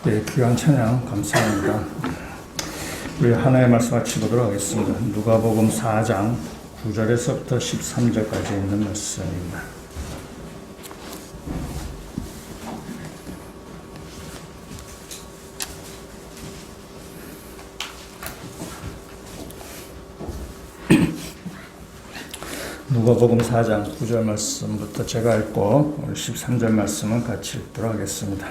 네, 귀한 찬양 감사합니다. 우리 하나의 말씀 마치도록 하겠습니다. 누가복음 4장 9절에서부터 13절까지 있는 말씀입니다. 누가복음 4장 9절 말씀부터 제가 읽고 13절 말씀은 같이 읽도록 하겠습니다.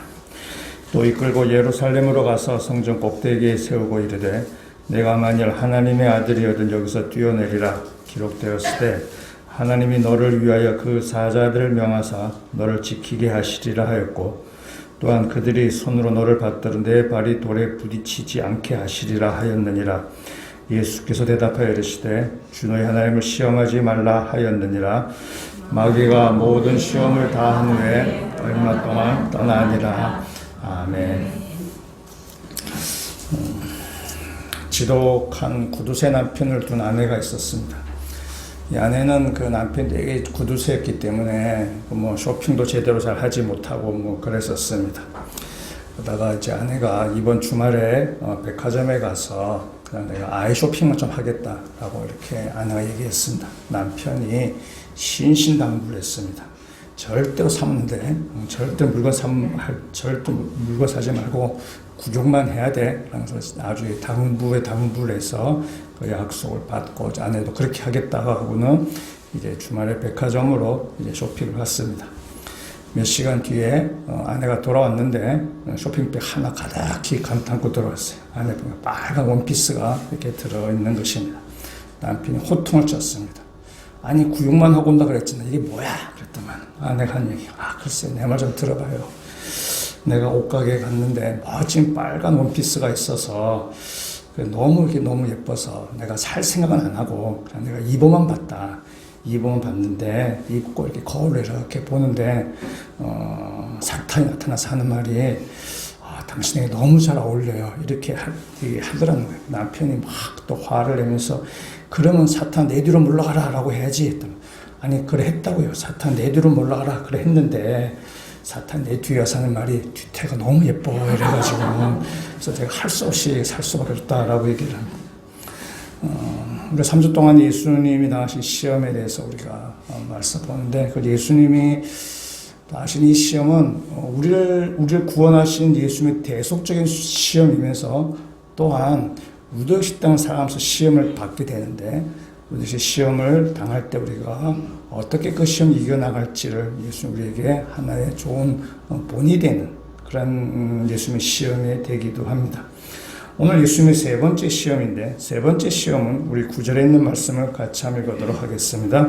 또 이끌고 예루살렘으로 가서 성전 꼭대기에 세우고 이르되 내가 만일 하나님의 아들이거든 여기서 뛰어내리라 기록되었을 때 하나님이 너를 위하여 그 사자들을 명하사 너를 지키게 하시리라 하였고 또한 그들이 손으로 너를 받들어 내 발이 돌에 부딪히지 않게 하시리라 하였느니라. 예수께서 대답하여 이르시되 주 너희 하나님을 시험하지 말라 하였느니라. 마귀가 모든 시험을 다 한 후에 얼마 동안 떠나니라. 아멘. 지독한 구두쇠 남편을 둔 아내가 있었습니다. 이 아내는 그 남편이 되게 구두쇠였기 때문에 쇼핑도 제대로 잘 하지 못하고 그랬었습니다. 그러다가 이제 아내가 이번 주말에 백화점에 가서 그냥 내가 아이 쇼핑만 좀 하겠다라고 이렇게 아내가 얘기했습니다. 남편이 신신당부했습니다. 절대로 사면 절대 물건 사지 말고 구경만 해야 돼. 그래서 아주 당부를 해서 그 약속을 받고 아내도 그렇게 하겠다고 하고는 이제 주말에 백화점으로 이제 쇼핑을 갔습니다. 몇 시간 뒤에 아내가 돌아왔는데 쇼핑백 하나 가득히 담고 들어왔어요. 안에 보면 빨간 원피스가 이렇게 들어있는 것입니다. 남편이 호통을 쳤습니다. 아니 구경만 하고 온다 그랬잖아. 이게 뭐야? 그랬더만 아내가 한 얘기. 글쎄 내 말 좀 들어봐요. 내가 옷가게에 갔는데 멋진 빨간 원피스가 있어서 너무 예뻐서 내가 살 생각은 안 하고 그냥 내가 입어만 봤다. 입어만 봤는데 입고 이렇게 거울을 이렇게 보는데 사탄이 나타나서 하는 말이 당신에게 너무 잘 어울려요. 이렇게 하더라는 거예요. 남편이 막 또 화를 내면서 그러면 사탄 내 뒤로 물러가라 라고 해야지 했더니 아니 그래 했다고요. 사탄 내 뒤로 물러가라 그래 했는데 사탄 내 뒤에 사는 말이 뒤태가 너무 예뻐 이래가지고 그래서 제가 할 수 없이 살 수밖에 없다라고 얘기를 합니다. 우리가 3주 동안 예수님이 당하신 시험에 대해서 우리가 말씀 보는데 그 예수님이 당하신 이 시험은 우리를 구원하신 예수님의 대속적인 시험이면서 또한 우리도 땅을 살아가면서 시험을 받게 되는데 우리도 시험을 당할 때 우리가 어떻게 그 시험을 이겨나갈지를 예수님 우리에게 하나의 좋은 본이 되는 그런 예수님의 시험이 되기도 합니다. 오늘 예수님의 세 번째 시험인데 세 번째 시험은 우리 9절에 있는 말씀을 같이 한번 읽도록 하겠습니다.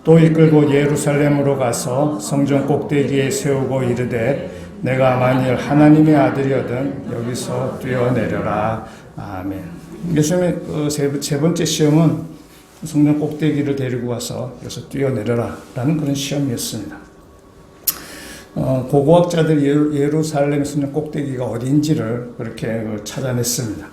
또 이끌고 예루살렘으로 가서 성전 꼭대기에 세우고 이르되 내가 만일 하나님의 아들이거든 여기서 뛰어내려라. 아멘. 예수님의 세 번째 시험은 성전 꼭대기를 데리고 가서 여기서 뛰어내려라 라는 그런 시험이었습니다. 고고학자들이 예루살렘 성전 꼭대기가 어디인지를 그렇게 찾아냈습니다.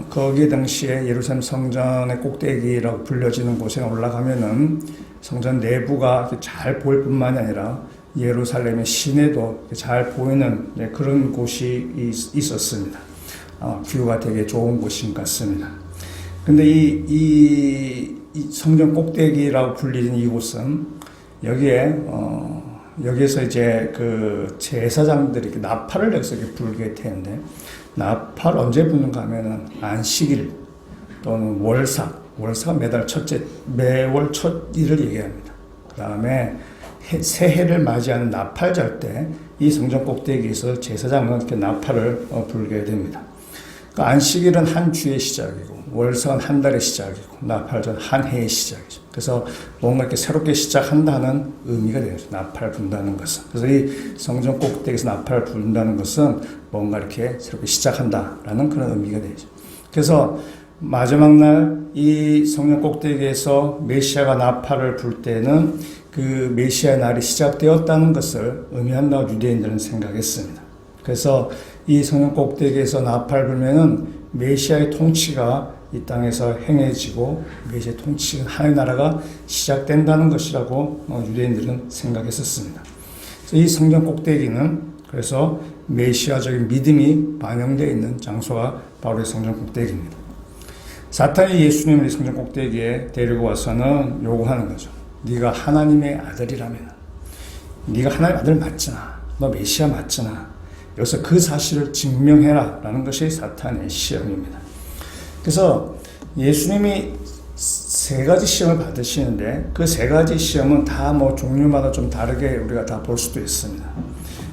거기 당시에 예루살렘 성전의 꼭대기라고 불려지는 곳에 올라가면은 성전 내부가 잘 보일 뿐만이 아니라 예루살렘의 시내도 잘 보이는 그런 곳이 있었습니다. 뷰가 되게 좋은 곳인 것 같습니다. 근데 이 성전 꼭대기라고 불리는 이곳은 여기에서 이제 그 제사장들이 나팔을 여기서 불게 되는데 나팔 언제 부는가 하면은 안식일 또는 월사가 매월 첫 일을 얘기합니다. 그 다음에 새해를 맞이하는 나팔절 때 이 성전 꼭대기에서 제사장은 이렇게 나팔을 불게 됩니다. 그러니까 안식일은 한 주의 시작이고 월사는 한 달의 시작이고 나팔절은 한 해의 시작이죠. 그래서 뭔가 이렇게 새롭게 시작한다는 의미가 되죠. 나팔 분다는 것은. 그래서 이 성전 꼭대기에서 나팔 분다는 것은 뭔가 이렇게 새롭게 시작한다라는 그런 의미가 되죠. 그래서 마지막 날 이 성전 꼭대기에서 메시아가 나팔을 불 때는 그 메시아의 날이 시작되었다는 것을 의미한다고 유대인들은 생각했습니다. 그래서 이 성전 꼭대기에서 나팔 불면은 메시아의 통치가 이 땅에서 행해지고 메시아의 통치, 하나의 나라가 시작된다는 것이라고 유대인들은 생각했었습니다. 그래서 이 성전 꼭대기는 그래서 메시아적인 믿음이 반영되어 있는 장소가 바로 이 성전 꼭대기입니다. 사탄이 예수님을 이 성전 꼭대기에 데리고 와서는 요구하는 거죠. 네가 하나님의 아들이라면, 네가 하나님의 아들 맞잖아, 너 메시아 맞잖아, 여기서 그 사실을 증명해라 라는 것이 사탄의 시험입니다. 그래서 예수님이 세 가지 시험을 받으시는데 그 세 가지 시험은 다 뭐 종류마다 좀 다르게 우리가 다 볼 수도 있습니다.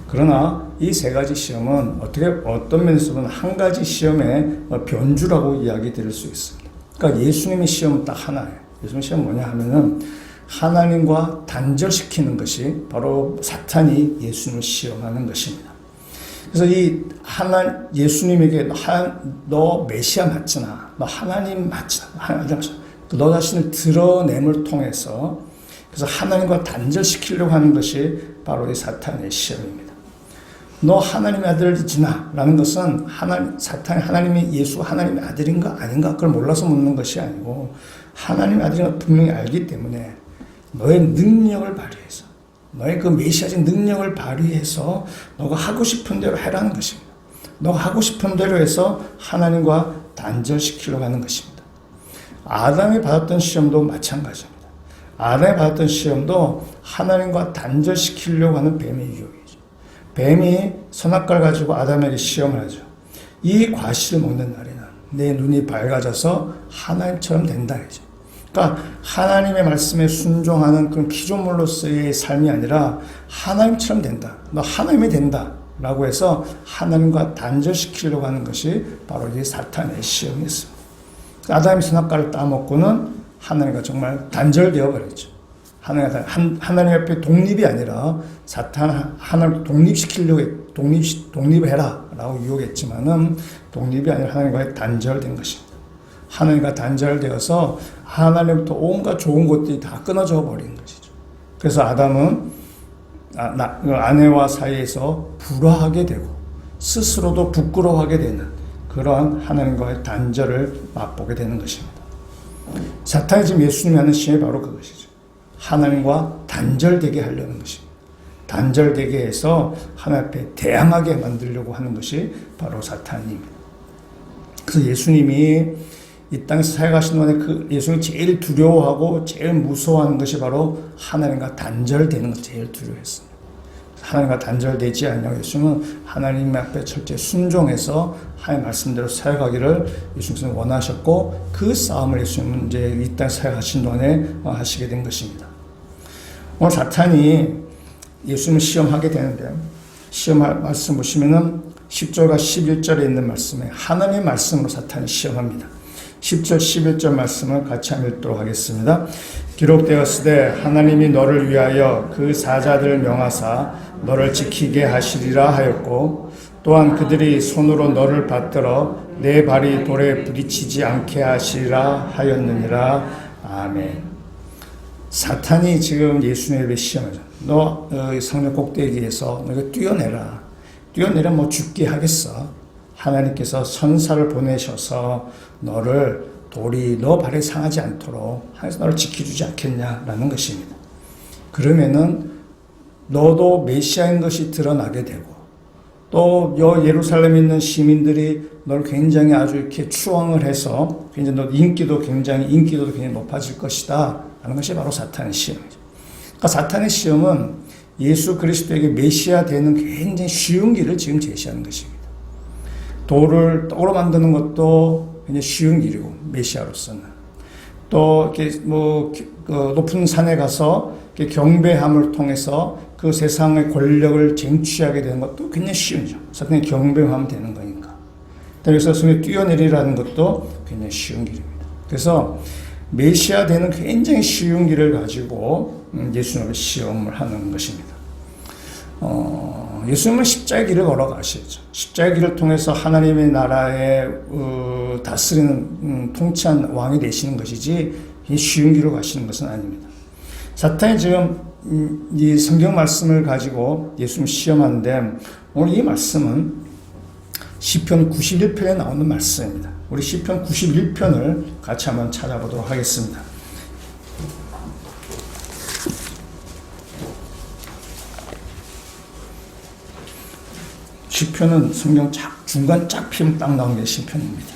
그러나 이 세 가지 시험은 어떤 면에서는 한 가지 시험의 변주라고 이야기 드릴 수 있습니다. 그러니까 예수님의 시험은 딱 하나예요. 예수님의 시험은 뭐냐 하면은 하나님과 단절시키는 것이 바로 사탄이 예수님을 시험하는 것입니다. 그래서 예수님에게 너 메시아 맞잖아, 너 하나님 맞잖아, 하나님 맞잖아. 너 자신을 드러냄을 통해서 그래서 하나님과 단절시키려고 하는 것이 바로 이 사탄의 시험입니다. 너 하나님의 아들이지나 라는 것은 사탄이 하나님이 예수 하나님의 아들인가 아닌가 그걸 몰라서 묻는 것이 아니고 하나님의 아들인가 분명히 알기 때문에 너의 능력을 발휘해서 너의 그 메시아적 능력을 발휘해서 너가 하고 싶은 대로 해라는 것입니다. 너가 하고 싶은 대로 해서 하나님과 단절시키려고 하는 것입니다. 아담이 받았던 시험도 마찬가지입니다. 아담이 받았던 시험도 하나님과 단절시키려고 하는 뱀의 유혹이죠. 뱀이 선악과를 가지고 아담에게 시험을 하죠. 이 과실을 먹는 날에는 내 눈이 밝아져서 하나님처럼 된다. 그러니까 하나님의 말씀에 순종하는 그런 피조물로서의 삶이 아니라 하나님처럼 된다. 너 하나님이 된다. 라고 해서 하나님과 단절시키려고 하는 것이 바로 이 사탄의 시험이었습니다. 아담이 선악과를 따먹고는 하나님과 정말 단절되어 버렸죠. 하나님 앞에 독립이 아니라 하나님 독립해라 라고 유혹했지만은 독립이 아니라 하나님과 단절된 것입니다. 하나님과 단절되어서 하나님부터 온갖 좋은 것들이 다 끊어져 버린 것이죠. 그래서 아담은 아내와 사이에서 불화하게 되고 스스로도 부끄러워하게 되는 그러한 하나님과의 단절을 맛보게 되는 것입니다. 사탄이 지금 예수님이 하는 시험이 바로 그것이죠. 하나님과 단절되게 하려는 것입니다. 단절되게 해서 하나님 앞에 대항하게 만들려고 하는 것이 바로 사탄입니다. 그래서 예수님이 이 땅에서 살아가신 동안에 예수님이 제일 두려워하고 제일 무서워하는 것이 바로 하나님과 단절되는 것 제일 두려워했습니다. 하나님과 단절되지 않냐고 예수님은 하나님 앞에 철저히 순종해서 하나님 말씀대로 살아가기를 예수님은 원하셨고 그 싸움을 예수님은 이제 이 땅에 살아가신 동안에 하시게 된 것입니다. 오늘 사탄이 예수님을 시험하게 되는데 시험할 말씀 보시면은 10절과 11절에 있는 말씀에 하나님의 말씀으로 사탄이 시험합니다. 10절 11절 말씀을 같이 한번 읽도록 하겠습니다. 기록되었으되 하나님이 너를 위하여 그 사자들을 명하사 너를 지키게 하시리라 하였고 또한 그들이 손으로 너를 받들어 내 발이 돌에 부딪히지 않게 하시리라 하였느니라. 아멘. 사탄이 지금 예수님을 시험하죠. 너 성전 꼭대기에서 너가 뛰어내라. 뛰어내려 뭐 죽게 하겠어. 하나님께서 선사를 보내셔서 너를 돌이 너 발에 상하지 않도록 하나님께서 너를 지켜주지 않겠냐라는 것입니다. 그러면은 너도 메시아인 것이 드러나게 되고 또 예루살렘에 있는 시민들이 너를 굉장히 아주 이렇게 추앙을 해서 굉장히 너 인기도 굉장히 높아질 것이다 라는 것이 바로 사탄의 시험이죠. 그러니까 사탄의 시험은 예수 그리스도에게 메시아 되는 굉장히 쉬운 길을 지금 제시하는 것입니다. 돌을 떡으로 만드는 것도 굉장히 쉬운 길이고 메시아로서는 또 이렇게 높은 산에 가서 경배함을 통해서 그 세상의 권력을 쟁취하게 되는 것도 굉장히 쉬운죠. 사탄이 경배하면 되는 거니까. 그래서 성에 뛰어내리라는 것도 굉장히 쉬운 길입니다. 그래서 메시아 되는 굉장히 쉬운 길을 가지고 예수님을 시험을 하는 것입니다. 예수님은 십자가의 길을 걸어가시죠. 십자가의 길을 통해서 하나님의 나라에 다스리는 통치한 왕이 되시는 것이지 쉬운 길로 가시는 것은 아닙니다. 사탄이 지금 이 성경 말씀을 가지고 예수님 시험하는데 오늘 이 말씀은 시편 91편에 나오는 말씀입니다. 우리 시편 91편을 같이 한번 찾아보도록 하겠습니다. 시편은 성경 중간 짝피면 딱 나온 게 시편입니다.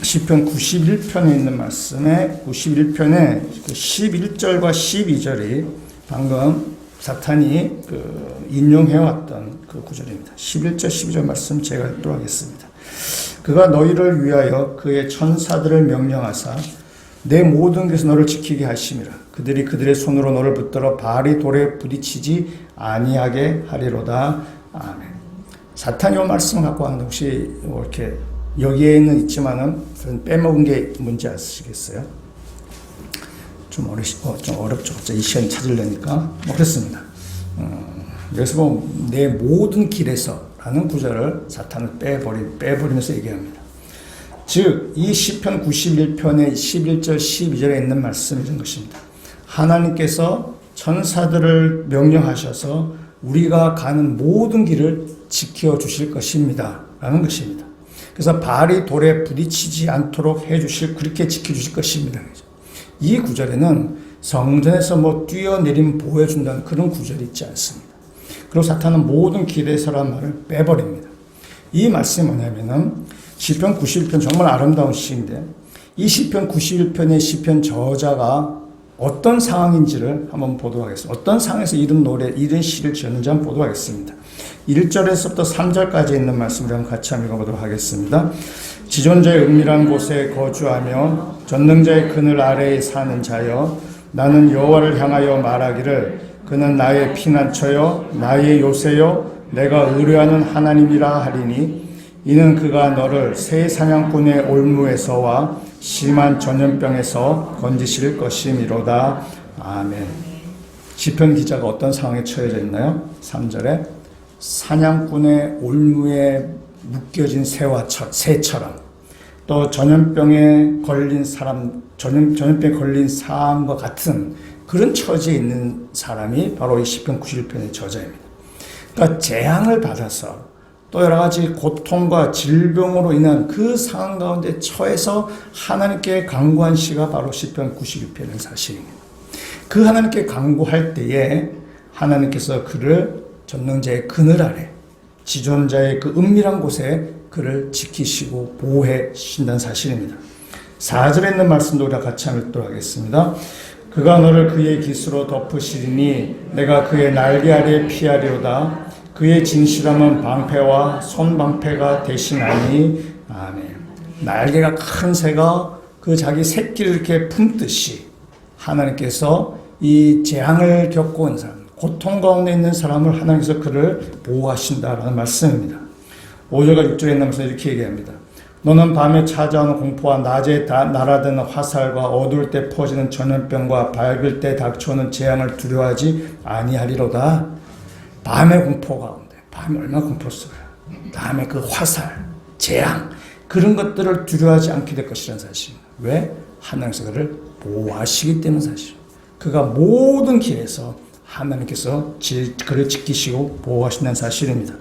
시편 91편에 있는 말씀에 91편에 11절과 12절이 방금 사탄이 인용해왔던 그 구절입니다. 11절 12절 말씀 제가 읽도록 하겠습니다. 그가 너희를 위하여 그의 천사들을 명령하사 내 모든 것에서 너를 지키게 하심이라. 그들이 그들의 손으로 너를 붙들어 발이 돌에 부딪히지 아니하게 하리로다. 아멘. 사탄이 이 말씀을 갖고 왔는데 혹시 이렇게 여기에는 있지만은 빼먹은 게 뭔지 아시겠어요? 좀 어렵죠. 이 시간 찾으려니까. 그렇습니다. 여기서 내 모든 길에서 라는 구절을 사탄은 빼버리면서 얘기합니다. 즉, 이 시편 91편의 11절, 12절에 있는 말씀이 이런 것입니다. 하나님께서 천사들을 명령하셔서 우리가 가는 모든 길을 지켜주실 것입니다. 라는 것입니다. 그래서 발이 돌에 부딪히지 않도록 그렇게 지켜주실 것입니다. 이 구절에는 성전에서 뛰어내림 보여준다는 그런 구절이 있지 않습니다. 그리고 사탄은 모든 길에서란 말을 빼버립니다. 이 말씀이 뭐냐면은 시편 91편 정말 아름다운 시인데 이 시편 91편의 시편 저자가 어떤 상황인지를 한번 보도록 하겠습니다. 어떤 상황에서 이런 시를 지었는지 한번 보도록 하겠습니다. 1절에서부터 3절까지 있는 말씀을 한번 같이 한번 읽어보도록 하겠습니다. 지존자의 은밀한 곳에 거주하며 전능자의 그늘 아래에 사는 자여 나는 여호와를 향하여 말하기를 그는 나의 피난처요 나의 요새요 내가 의뢰하는 하나님이라 하리니 이는 그가 너를 새 사냥꾼의 올무에서와 심한 전염병에서 건지실 것이미로다. 아멘. 시편 기자가 어떤 상황에 처해져 있나요? 3절에 사냥꾼의 올무에 묶여진 새처럼 또 전염병에 걸린 사람과 같은 그런 처지에 있는 사람이 바로 이 시편 91편의 저자입니다. 그러니까 재앙을 받아서 또 여러 가지 고통과 질병으로 인한 그 상황 가운데 처해서 하나님께 간구한 시가 바로 시편 91편의 사실입니다. 그 하나님께 간구할 때에 하나님께서 그를 전능자의 그늘 아래 지존자의 그 은밀한 곳에 그를 지키시고 보호해 주신다는 사실입니다. 4절에 있는 말씀도 우리가 같이 읽도록 하겠습니다. 그가 너를 그의 깃으로 덮으시리니 내가 그의 날개 아래 피하리로다. 그의 진실함은 방패와 손방패가 대신하니. 아멘. 날개가 큰 새가 그 자기 새끼를 이렇게 품듯이 하나님께서 이 재앙을 겪고 온 사람, 고통 가운데 있는 사람을 하나님께서 그를 보호하신다라는 말씀입니다. 5절과 6절에 있는 말씀에 이렇게 얘기합니다. 너는 밤에 찾아오는 공포와 낮에 날아드는 화살과 어두울 때 퍼지는 전염병과 밝을 때 닥쳐오는 재앙을 두려워하지 아니하리로다. 밤의 공포 가운데, 밤이 얼마나 공포스러워요. 밤의 그 화살, 재앙, 그런 것들을 두려워하지 않게 될 것이라는 사실입니다. 왜? 하나님께서 그를 보호하시기 때문에 사실입니다. 그가 모든 길에서 하나님께서 그를 지키시고 보호하신다는 사실입니다.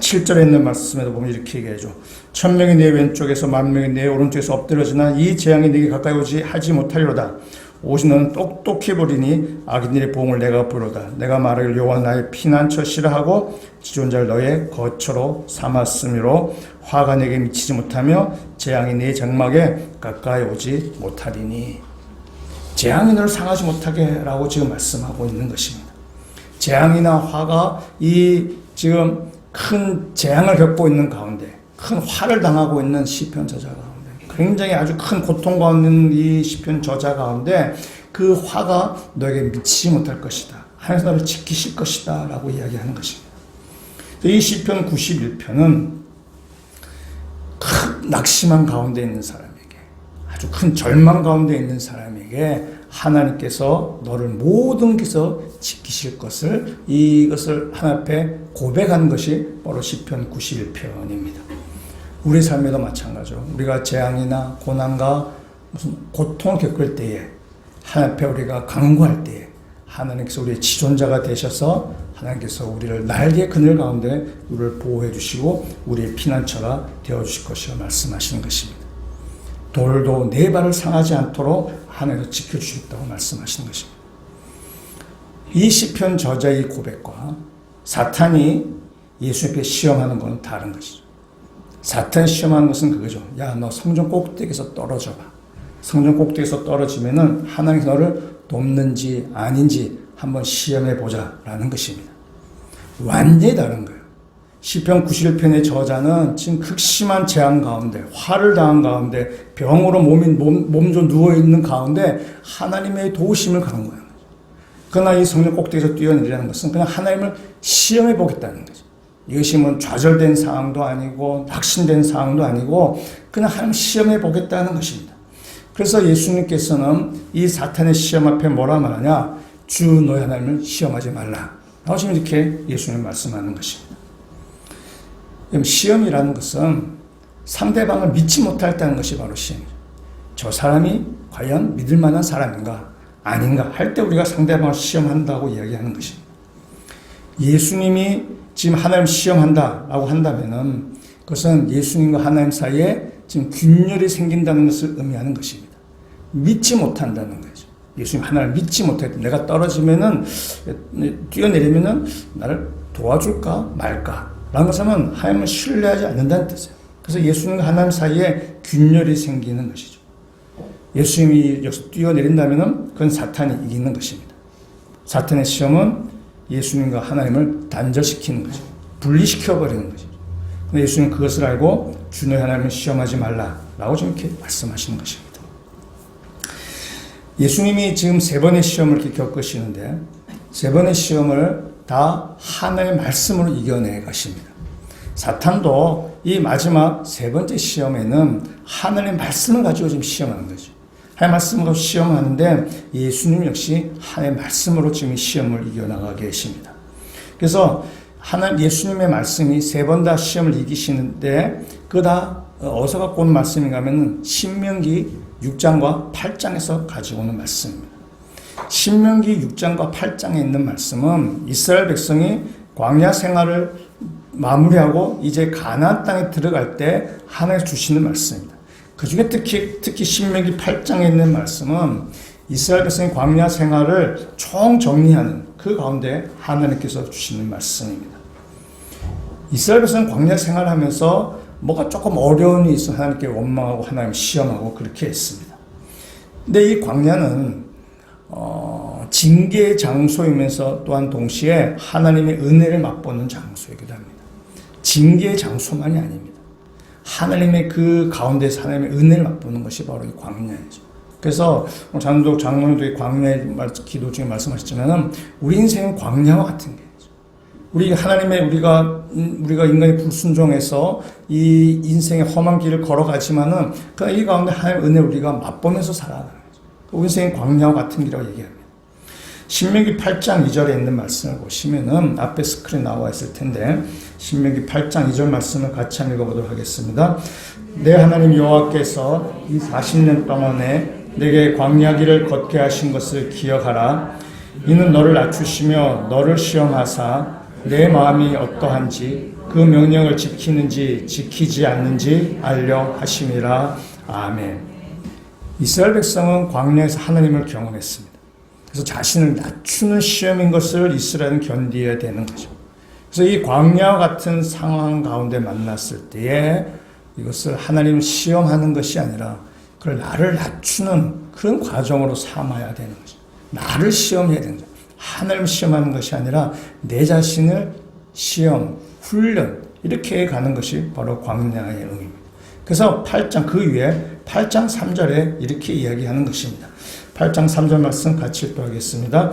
7절에 있는 말씀에도 보면 이렇게 얘기하죠. 1000명이 내 왼쪽에서 10,000명이 내 오른쪽에서 엎드러지나 이 재앙이 네게 가까이 오지 하지 못하리로다. 오직 너는 똑똑히 보리니 악인들의 보응을 내가 보리로다. 내가 말하기를 여호와 나의 피난처시라 하고 지존자를 너의 거처로 삼았으므로 화가 내게 미치지 못하며 재앙이 네 장막에 가까이 오지 못하리니. 재앙이 너를 상하지 못하게 라고 지금 말씀하고 있는 것입니다. 재앙이나 화가 이 지금 큰 재앙을 겪고 있는 가운데, 큰 화를 당하고 있는 시편 저자 가운데, 굉장히 아주 큰 고통 가운데 있는 이 시편 저자 가운데 그 화가 너에게 미치지 못할 것이다. 하나님께서 너를 지키실 것이다 라고 이야기하는 것입니다. 이 시편 91편은 큰 낙심한 가운데 있는 사람에게, 아주 큰 절망 가운데 있는 사람에게 하나님께서 너를 모든 것에서 지키실 것을, 이것을 하나님 앞에 고백하는 것이 바로 시편 91편입니다. 우리 삶에도 마찬가지로 우리가 재앙이나 고난과 무슨 고통을 겪을 때에 하나님 앞에 우리가 간구할 때에 하나님께서 우리의 지존자가 되셔서 하나님께서 우리를 날개 그늘 가운데 우리를 보호해 주시고 우리의 피난처가 되어주실 것이라 말씀하시는 것입니다. 돌도 네 발을 상하지 않도록 하나님께서 지켜주시겠다고 말씀하시는 것입니다. 이 시편 저자의 고백과 사탄이 예수 앞에 시험하는 것은 다른 것이죠. 사탄이 시험하는 것은 그거죠. 야, 너 성전 꼭대기에서 떨어져 봐. 성전 꼭대기에서 떨어지면은 하나님이 너를 돕는지 아닌지 한번 시험해 보자라는 것입니다. 완전히 다른 거예요. 시편 91편의 저자는 지금 극심한 재앙 가운데, 화를 당한 가운데, 병으로 몸좀 누워있는 가운데 하나님의 도우심을 가는 거예요. 그러나 이 성전 꼭대기에서 뛰어내리라는 것은 그냥 하나님을 시험해 보겠다는 거죠. 이것이 뭐 좌절된 상황도 아니고 낙심된 상황도 아니고 그냥 하나님 시험해 보겠다는 것입니다. 그래서 예수님께서는 이 사탄의 시험 앞에 뭐라 말하냐? 주 너희 하나님을 시험하지 말라. 라고 지금 이렇게 예수님 말씀하는 것입니다. 시험이라는 것은 상대방을 믿지 못했다는 것이 바로 시험이죠. 저 사람이 과연 믿을 만한 사람인가 아닌가 할 때 우리가 상대방을 시험한다고 이야기하는 것입니다. 예수님이 지금 하나님 시험한다라고 한다면은 그것은 예수님과 하나님 사이에 지금 균열이 생긴다는 것을 의미하는 것입니다. 믿지 못한다는 거죠. 예수님 하나님을 믿지 못했다. 내가 떨어지면은 뛰어내리면은 나를 도와줄까 말까 라는 것은 하나님을 신뢰하지 않는다는 뜻이에요. 그래서 예수님과 하나님 사이에 균열이 생기는 것이죠. 예수님이 여기서 뛰어내린다면 그건 사탄이 이기는 것입니다. 사탄의 시험은 예수님과 하나님을 단절시키는 거죠. 분리시켜버리는 거죠. 근데 예수님은 그것을 알고 주 너희 하나님을 시험하지 말라라고 좀 이렇게 말씀하시는 것입니다. 예수님이 지금 3번의 시험을 이렇게 겪으시는데 3번의 시험을 다 하나님의 말씀으로 이겨내 가십니다. 사탄도 이 마지막 3번째 시험에는 하나님의 말씀을 가지고 지금 시험하는 거죠. 하나님의 말씀을 가지고 시험하는데 예수님 역시 하나님의 말씀으로 지금 시험을 이겨나가 계십니다. 그래서 예수님의 말씀이 3번 다 시험을 이기시는데 그거 다 어디서 갖고 온 말씀인가 하면 신명기 6장과 8장에서 가지고 오는 말씀입니다. 신명기 6장과 8장에 있는 말씀은 이스라엘 백성이 광야 생활을 마무리하고 이제 가나안 땅에 들어갈 때 하나님께서 주시는 말씀입니다. 그 중에 특히 신명기 8장에 있는 말씀은 이스라엘 백성의 광야 생활을 총정리하는 그 가운데 하나님께서 주시는 말씀입니다. 이스라엘 백성은 광야 생활하면서 뭐가 조금 어려운 일이 있어 하나님께 원망하고 하나님 시험하고 그렇게 했습니다. 근데 이 광야는 징계의 장소이면서 또한 동시에 하나님의 은혜를 맛보는 장소이기도 합니다. 징계의 장소만이 아닙니다. 하나님의 그 가운데서 하나님의 은혜를 맛보는 것이 바로 이 광야이죠. 그래서 장로님도 광야의 기도 중에 말씀하셨지만 우리 인생은 광야와 같은 게 우리가 인간이 불순종해서 이 인생의 험한 길을 걸어가지만은 이 가운데 하나님의 은혜를 우리가 맛보면서 살아가는 거죠. 우리 인생은 광야와 같은 길이라고 얘기합니다. 신명기 8장 2절에 있는 말씀을 보시면은 앞에 스크린 나와 있을 텐데 신명기 8장 2절 말씀을 같이 한번 읽어보도록 하겠습니다. 내 하나님 여호와께서 이 40년 동안에 내게 광야 길을 걷게 하신 것을 기억하라. 이는 너를 낮추시며 너를 시험하사 내 마음이 어떠한지 그 명령을 지키는지 지키지 않는지 알려 하심이라. 아멘. 이스라엘 백성은 광야에서 하나님을 경험했습니다. 그래서 자신을 낮추는 시험인 것을 이스라엘은 견디어야 되는 거죠. 그래서 이 광야와 같은 상황 가운데 만났을 때에 이것을 하나님을 시험하는 것이 아니라 그걸 나를 낮추는 그런 과정으로 삼아야 되는 거죠. 나를 시험해야 되는 거죠. 하나님을 시험하는 것이 아니라 내 자신을 시험, 훈련 이렇게 가는 것이 바로 광야의 의미입니다. 그래서 8장 그 위에 8장 3절에 이렇게 이야기하는 것입니다. 8장 3절 말씀 같이 읽도록하겠습니다.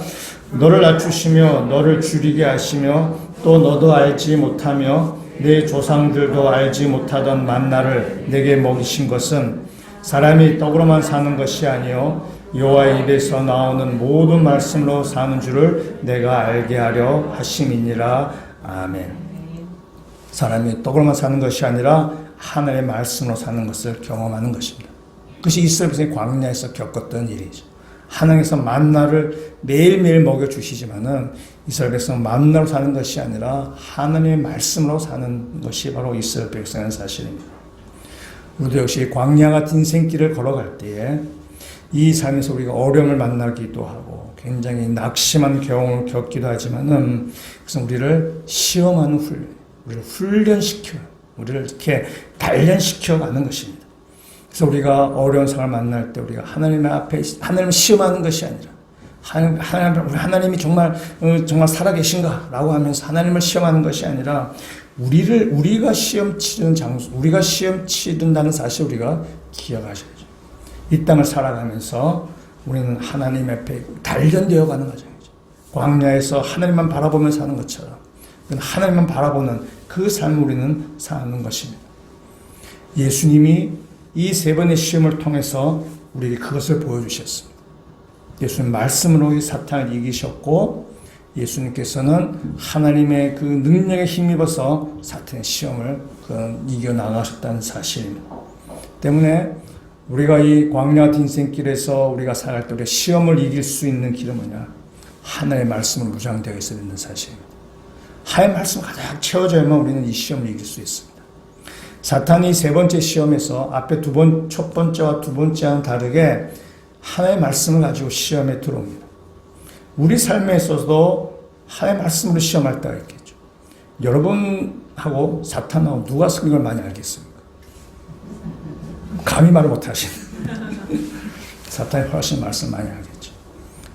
너를 낮추시며 너를 줄이게 하시며 또 너도 알지 못하며 내 조상들도 알지 못하던 만나를 내게 먹이신 것은 사람이 떡으로만 사는 것이 아니요 여호와의 입에서 나오는 모든 말씀으로 사는 줄을 내가 알게 하려 하심이니라. 아멘. 사람이 떡으로만 사는 것이 아니라 하나님의 말씀으로 사는 것을 경험하는 것입니다. 그것이 이스라엘 백성이 광야에서 겪었던 일이죠. 하나님께서 만나를 매일매일 먹여주시지만은 이스라엘 백성은 만나로 사는 것이 아니라 하나님의 말씀으로 사는 것이 바로 이스라엘 백성의 사실입니다. 우리도 역시 광야 같은 인생길을 걸어갈 때에 이 삶에서 우리가 어려움을 만나기도 하고 굉장히 낙심한 경험을 겪기도 하지만은 그것은 우리를 시험하는 훈련, 우리를 훈련시켜요. 우리를 이렇게 단련시켜 가는 것입니다. 그래서 우리가 어려운 상황을 만날 때 우리가 하나님 앞에 하나님을 시험하는 것이 아니라 하나님이 정말 살아계신가라고 하면서 하나님을 시험하는 것이 아니라 우리가 시험 치는 장소, 우리가 시험 치른다는 사실 우리가 기억하셔야죠. 이 땅을 살아가면서 우리는 하나님 앞에 단련되어 가는 과정이죠. 광야에서 하나님만 바라보면서 사는 것처럼 하나님만 바라보는 그 삶을 우리는 사는 것입니다. 예수님이 이 세 번의 시험을 통해서 우리에게 그것을 보여주셨습니다. 예수님 말씀으로 이 사탄을 이기셨고 예수님께서는 하나님의 그 능력에 힘입어서 사탄의 시험을 이겨나가셨다는 사실입니다. 때문에 우리가 이 광야 같은 인생길에서 우리가 살아갈 때 우리가 시험을 이길 수 있는 길은 뭐냐? 하나님의 말씀으로 무장되어 있어야 된다는 사실입니다. 하나님의 말씀을 가득 채워져야만 우리는 이 시험을 이길 수 있습니다. 사탄이 세 번째 시험에서 앞에 첫 번째와 두 번째와는 다르게 하나님의 말씀을 가지고 시험에 들어옵니다. 우리 삶에 있어서도 하나님의 말씀으로 시험할 때가 있겠죠. 여러분하고 사탄하고 누가 성경을 많이 알겠습니까? 감히 말을 못하시는 사탄이 훨씬 말씀 많이 알겠죠.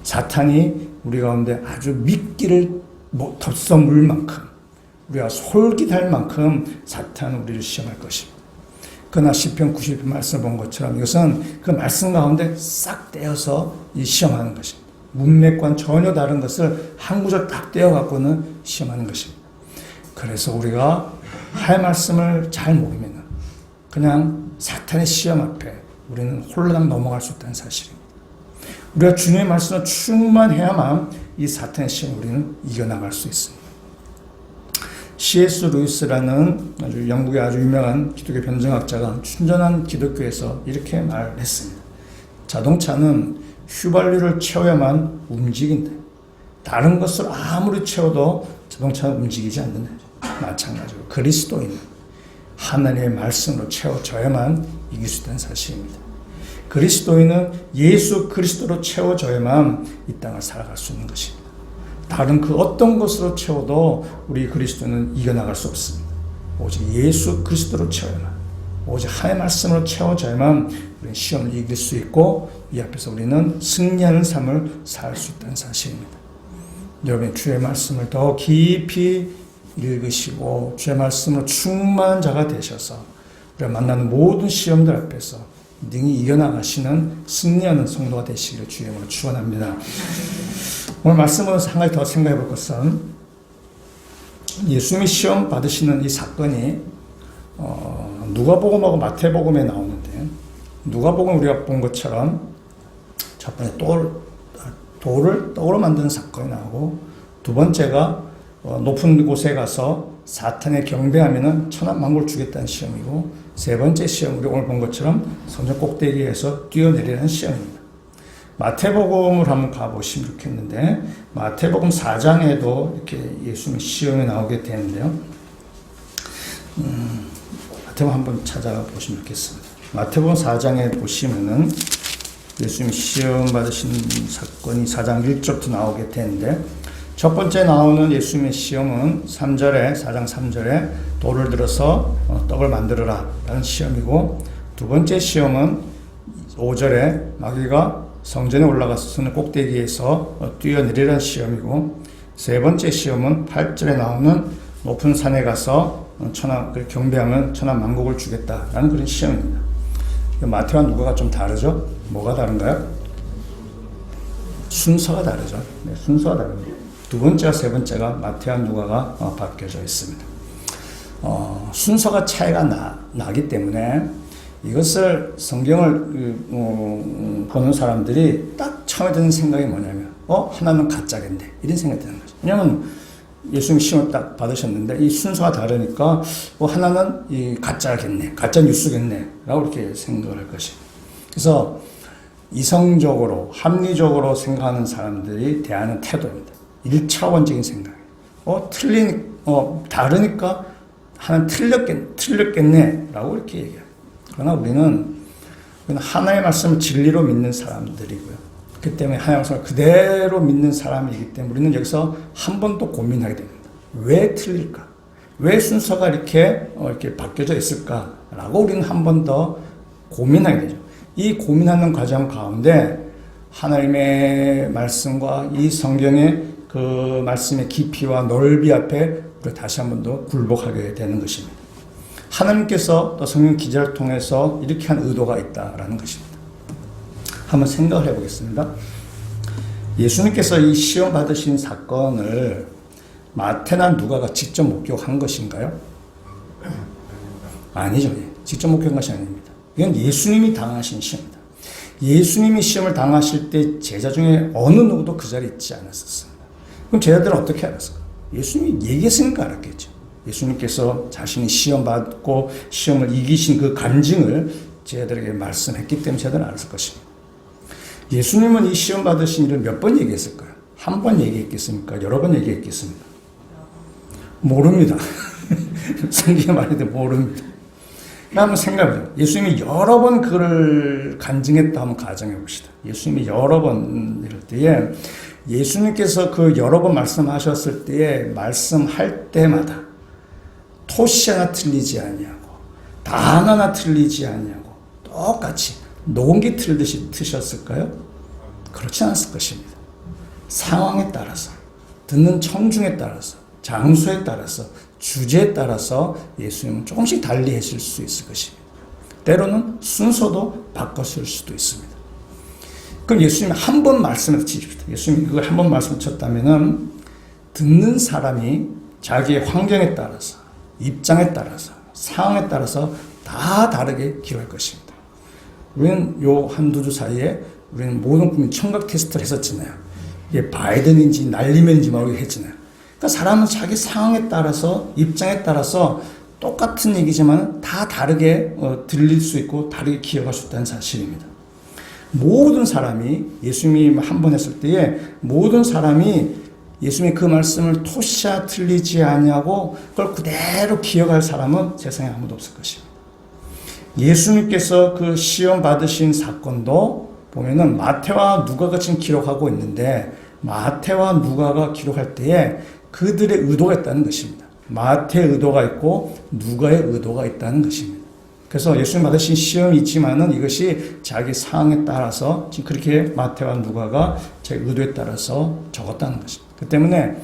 사탄이 우리 가운데 아주 미끼를 덥석 물 만큼 우리가 솔깃할 만큼 사탄은 우리를 시험할 것입니다. 그러나 시편 90편 말씀을 본 것처럼 이것은 그 말씀 가운데 싹 떼어서 시험하는 것입니다. 문맥과는 전혀 다른 것을 한 구절 딱 떼어갖고는 시험하는 것입니다. 그래서 우리가 하나님의 말씀을 잘 모르면 그냥 사탄의 시험 앞에 우리는 홀라당 넘어갈 수 있다는 사실입니다. 우리가 주님의 말씀을 충만해야만 이 사탄의 시험을 우리는 이겨나갈 수 있습니다. C.S. 루이스라는 영국의 아주 유명한 기독교 변증학자가 순전한 기독교에서 이렇게 말을 했습니다. 자동차는 휘발유를 채워야만 움직인다. 다른 것을 아무리 채워도 자동차는 움직이지 않는다. 마찬가지로 그리스도인은 하나님의 말씀으로 채워져야만 이길 수 있다는 사실입니다. 그리스도인은 예수 그리스도로 채워져야만 이 땅을 살아갈 수 있는 것입니다. 다른 그 어떤 것으로 채워도 우리 그리스도는 이겨나갈 수 없습니다. 오직 예수 그리스도로 채워야만, 오직 하나님의 말씀으로 채워져야만 우리는 시험을 이길 수 있고 이 앞에서 우리는 승리하는 삶을 살 수 있다는 사실입니다. 여러분이 주의 말씀을 더 깊이 읽으시고 주의 말씀으로 충만한 자가 되셔서 우리가 만나는 모든 시험들 앞에서 능히 이겨나가시는 승리하는 성도가 되시기를 주의 이름으로 축원합니다. 오늘 말씀으로 한 가지 더 생각해 볼 것은 예수님이 시험 받으시는 이 사건이 누가복음하고 마태복음에 나오는데 누가복음 우리가 본 것처럼 첫 번째 돌을 떡으로 만드는 사건이 나오고 두 번째가 높은 곳에 가서 사탄에 경배하면은 천하만국을 주겠다는 시험이고 세 번째 시험 우리 오늘 본 것처럼 성전 꼭대기에서 뛰어내리는 시험입니다. 마태복음을 한번 가보시면 좋겠는데 마태복음 4장에도 이렇게 예수님의 시험이 나오게 되는데요. 마태복음 한번 찾아보시면 좋겠습니다. 마태복음 4장에 보시면은 예수님이 시험 받으신 사건이 4장 1절부터 나오게 되는데 첫 번째 나오는 예수님의 시험은 4장 3절에 돌을 들어서 떡을 만들어라 라는 시험이고 두 번째 시험은 5절에 마귀가 성전에 올라가서 선 꼭대기에서 뛰어내리라는 시험이고 세 번째 시험은 8절에 나오는 높은 산에 가서 경배하면 천하만국을 주겠다라는 그런 시험입니다. 마태와 누가가 좀 다르죠? 뭐가 다른가요? 순서가 다르죠. 네, 순서가 다릅니다. 두 번째와 세 번째가 마태와 누가가 바뀌어져 있습니다. 순서가 차이가 나기 때문에 이것을 성경을 보는 사람들이 딱 처음에 드는 생각이 뭐냐면 하나는 가짜겠네 이런 생각이 드는 거죠. 왜냐하면 예수님 시험을 딱 받으셨는데 이 순서가 다르니까 하나는 이 가짜겠네, 가짜 뉴스겠네 라고 이렇게 생각을 할 것입니다. 그래서 이성적으로 합리적으로 생각하는 사람들이 대하는 태도입니다. 1차원적인 생각이에요. 다르니까 하나는 틀렸겠네 라고 이렇게 얘기해요. 그러나 우리는 하나의 말씀을 진리로 믿는 사람들이고요. 그렇기 때문에 하나의 말씀을 그대로 믿는 사람이기 때문에 우리는 여기서 한 번 또 고민하게 됩니다. 왜 틀릴까? 왜 순서가 이렇게 바뀌어져 있을까라고 우리는 한 번 더 고민하게 되죠. 이 고민하는 과정 가운데 하나님의 말씀과 이 성경의 그 말씀의 깊이와 넓이 앞에 다시 한 번 더 굴복하게 되는 것입니다. 하나님께서 또 성경 기자를 통해서 이렇게 한 의도가 있다라는 것입니다. 한번 생각을 해보겠습니다. 예수님께서 이 시험 받으신 사건을 마태나 누가가 직접 목격한 것인가요? 아니죠. 직접 목격한 것이 아닙니다. 이건 예수님이 당하신 시험입니다. 예수님이 시험을 당하실 때 제자 중에 어느 누구도 그 자리에 있지 않았었습니다. 그럼 제자들은 어떻게 알았을까? 예수님이 얘기했으니까 알았겠죠. 예수님께서 자신이 시험 받고 시험을 이기신 그 간증을 제자들에게 말씀했기 때문에 제자들은 알았을 것입니다. 예수님은 이 시험 받으신 일을 몇 번 얘기했을까요? 한 번 얘기했겠습니까? 여러 번 얘기했겠습니까? 모릅니다. 성경에 말해도 모릅니다. 한번 생각해보세요. 예수님이 여러 번 그를 간증했다 하면 가정해 봅시다. 예수님이 여러 번 이럴 때에 예수님께서 그 여러 번 말씀하셨을 때에 말씀할 때마다 토시 하나 틀리지 아니하고 단 하나 틀리지 아니하고 똑같이 녹음기 틀듯이 트셨을까요? 그렇지 않았을 것입니다. 상황에 따라서, 듣는 청중에 따라서, 장소에 따라서, 주제에 따라서 예수님은 조금씩 달리 하실 수 있을 것입니다. 때로는 순서도 바꿨을 수도 있습니다. 그럼 예수님이 한 번 말씀을 치십시다. 예수님이 그걸 한 번 말씀을 쳤다면은 듣는 사람이 자기의 환경에 따라서, 입장에 따라서, 상황에 따라서 다 다르게 기록할 것입니다. 우리는 요 한두 주 사이에 우리는 모든 국민 청각 테스트를 했었잖아요. 이게 바이든인지 날리면인지 모르게 했잖아요. 그러니까 사람은 자기 상황에 따라서, 입장에 따라서 똑같은 얘기지만 다 다르게 들릴 수 있고 다르게 기억할 수 있다는 사실입니다. 모든 사람이 예수님이 한 번 했을 때에 모든 사람이 예수님의 그 말씀을 토시아 틀리지 아니하고 그걸 그대로 기억할 사람은 세상에 아무도 없을 것입니다. 예수님께서 그 시험 받으신 사건도 보면은 마태와 누가가 지금 기록하고 있는데 마태와 누가가 기록할 때에 그들의 의도가 있다는 것입니다. 마태의 의도가 있고 누가의 의도가 있다는 것입니다. 그래서 예수님 받으신 시험이 있지만은 이것이 자기 상황에 따라서 지금 그렇게 마태와 누가가 자기 의도에 따라서 적었다는 것입니다. 그 때문에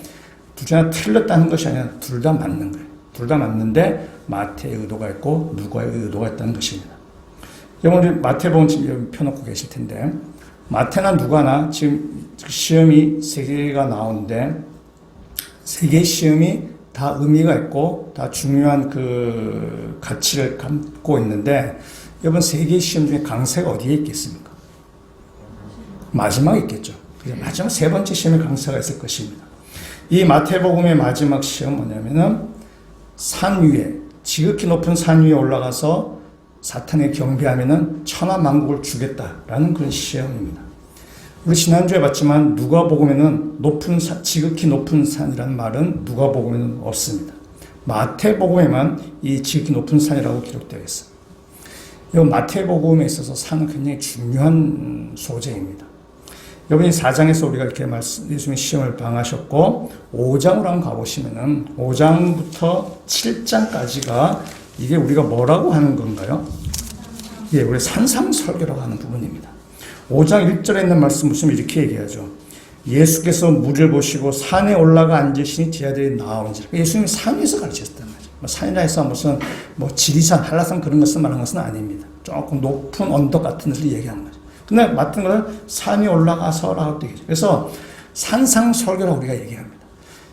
둘 다 틀렸다는 것이 아니라 둘 다 맞는 거예요. 둘 다 맞는데 마태의 의도가 있고 누가의 의도가 있다는 것입니다. 여러분 마태복음 지금 펴놓고 계실 텐데 마태나 누가나 지금 시험이 세 개가 나오는데 세 개의 시험이 다 의미가 있고 다 중요한 그 가치를 갖고 있는데 여러분 세 개의 시험 중에 강세가 어디에 있겠습니까? 마지막에 있겠죠. 마지막 세 번째 시험에 강세가 있을 것입니다. 이 마태복음의 마지막 시험 뭐냐면은 산 위에 지극히 높은 산 위에 올라가서 사탄에 경배하면은 천하만국을 주겠다라는 그런 시험입니다. 우리 지난주에 봤지만 누가복음에는 지극히 높은 산이라는 말은 누가복음에는 없습니다. 마태복음에만 이 지극히 높은 산이라고 기록되어 있어요. 이 마태복음에 있어서 산은 굉장히 중요한 소재입니다. 여러분이 4장에서 우리가 이렇게 예수님이 시험을 당하셨고 5장으로 한번 가보시면은 5장부터 7장까지가 이게 우리가 뭐라고 하는 건가요? 예, 우리 산상설교라고 하는 부분입니다. 5장 1절에 있는 말씀 보시면 이렇게 얘기하죠. 예수께서 물을 보시고 산에 올라가 앉으시니 제자들이 나오는지라. 예수님이 산 위에서 가르치셨단 말이죠. 산이라 해서 무슨 지리산, 한라산 그런 것을 말하는 것은 아닙니다. 조금 높은 언덕 같은 것을 얘기하는 거죠. 근데 맡은 것은 산에 올라가서라고 얘기하죠. 그래서 산상설교라고 우리가 얘기합니다.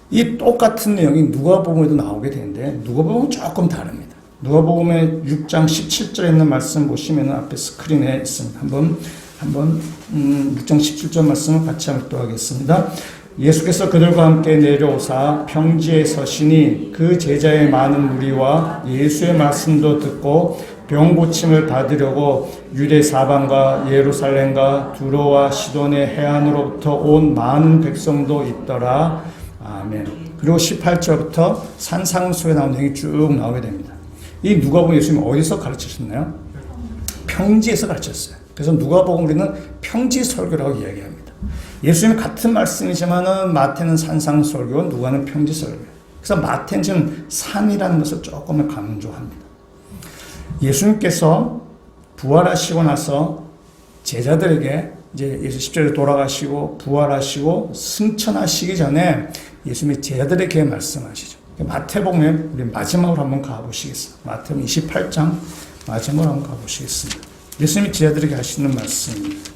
이 똑같은 내용이 누가복음에도 나오게 되는데 누가복음은 조금 다릅니다. 누가복음의 6장 17절에 있는 말씀 보시면 앞에 스크린에 있습니다. 한번 6장 17절 말씀을 같이 읽도록하겠습니다. 예수께서 그들과 함께 내려오사 평지에 서시니 그 제자의 많은 무리와 예수의 말씀도 듣고 병 고침을 받으려고 유대 사방과 예루살렘과 두로와 시돈의 해안으로부터 온 많은 백성도 있더라. 아멘. 그리고 18절부터 산상수에 나온 내용이 쭉 나오게 됩니다. 이 누가복음 예수님이 어디서 가르치셨나요? 평지에서 가르쳤어요. 그래서 누가복음 우리는 평지 설교라고 이야기합니다. 예수님 같은 말씀이지만은 마태는 산상설교, 누가는 평지 설교. 그래서 마태는 지금 산이라는 것을 조금은 강조합니다. 예수님께서 부활하시고 나서 제자들에게 이제 예수 십자가에 돌아가시고 부활하시고 승천하시기 전에 예수님이 제자들에게 말씀하시죠. 마태복음에 우리 마지막으로 한번 가보시겠습니다. 마태복음 28장 마지막으로 한번 가보시겠습니다. 예수님이 제자들에게 하시는 말씀입니다.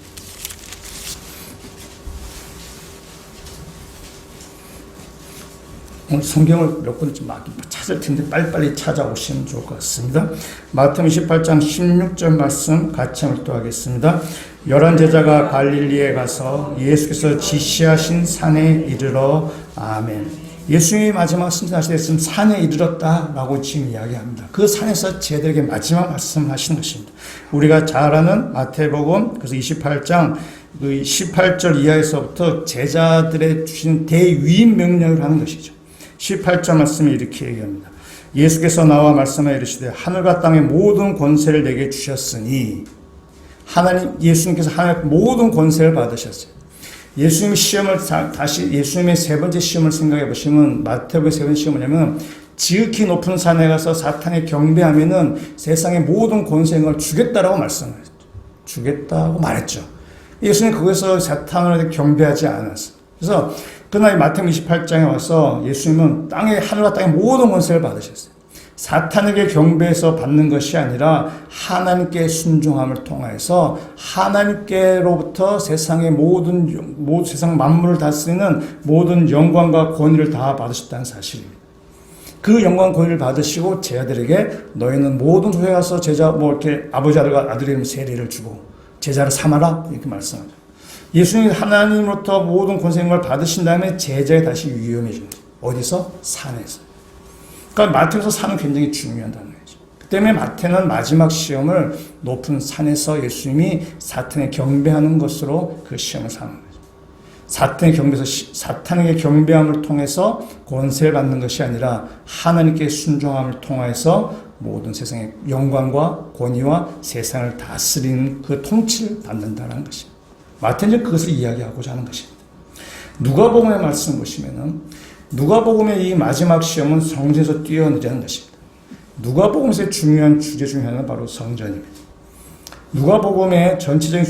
오늘 성경을 몇 군데 좀 찾을 텐데 빨리빨리 찾아오시면 좋을 것 같습니다. 마태복음 28장 16절 말씀 같이 읽도하겠습니다. 11 제자가 갈릴리에 가서 예수께서 지시하신 산에 이르러 아멘. 예수님이 마지막 승천하실 때 지금 산에 이르렀다라고 지금 이야기합니다. 그 산에서 제자들에게 마지막 말씀을 하시는 것입니다. 우리가 잘 아는 마태복음 그래서 28장 18절 이하에서부터 제자들의 주신 대위임 명령을 하는 것이죠. 18절 말씀이 이렇게 얘기합니다. 예수께서 나와 말씀하여 이르시되 하늘과 땅의 모든 권세를 내게 주셨으니 예수님께서 하나님 모든 권세를 받으셨어요. 예수님의 시험을 다시 예수님의 세 번째 시험을 생각해 보시면 마태복음의 세 번째 시험은 뭐냐면 지극히 높은 산에 가서 사탄에 경배하면은 세상의 모든 권세를 주겠다라고 말씀하셨죠. 주겠다고 말했죠. 예수님 거기서 사탄을 경배하지 않았어요. 그래서 그날 마태복음 28장에 와서 예수님은 하늘과 땅의 모든 권세를 받으셨어요. 사탄에게 경배해서 받는 것이 아니라 하나님께 순종함을 통해서 하나님께로부터 세상의 세상 만물을 다스리는 모든 영광과 권위를 다 받으셨다는 사실입니다. 그 영광 권위를 받으시고 제자들에게 너희는 모든 교회 가서 제자 이렇게 아버지 아들과 아들의 이름 세례를 주고 제자를 삼아라 이렇게 말씀하죠. 예수님이 하나님으로부터 모든 권세를 받으신 다음에 제자에 다시 위임해줍니다. 어디서? 산에서. 그러니까 마태에서 산은 굉장히 중요한 단어이죠. 그 때문에 마태는 마지막 시험을 높은 산에서 예수님이 사탄에 경배하는 것으로 그 시험을 삼는 거죠. 사탄에게 경배함을 통해서 권세를 받는 것이 아니라 하나님께 순종함을 통해서 모든 세상의 영광과 권위와 세상을 다스리는 그 통치를 받는다는 것입니다. 마태는 그것을 이야기하고자 하는 것입니다. 누가복음의 말씀 보시면은 누가복음의 이 마지막 시험은 성전에서 뛰어내리는 것입니다. 누가복음에서의 중요한 주제 중 하나는 바로 성전입니다. 누가복음의 전체적인